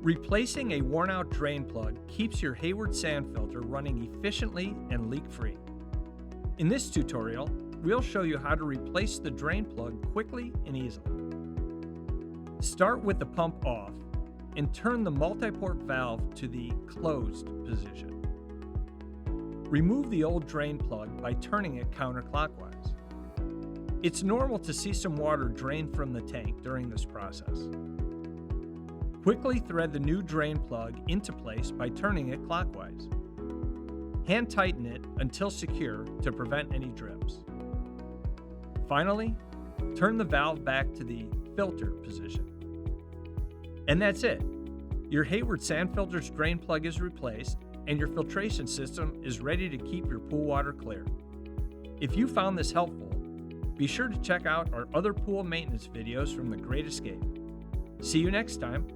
Replacing a worn-out drain plug keeps your Hayward sand filter running efficiently and leak-free. In this tutorial, we'll show you how to replace the drain plug quickly and easily. Start with the pump off and turn the multiport valve to the closed position. Remove the old drain plug by turning it counterclockwise. It's normal to see some water drain from the tank during this process. Quickly thread the new drain plug into place by turning it clockwise. Hand tighten it until secure to prevent any drips. Finally, turn the valve back to the filter position. And that's it. Your Hayward sand filter's drain plug is replaced and your filtration system is ready to keep your pool water clear. If you found this helpful, be sure to check out our other pool maintenance videos from The Great Escape. See you next time.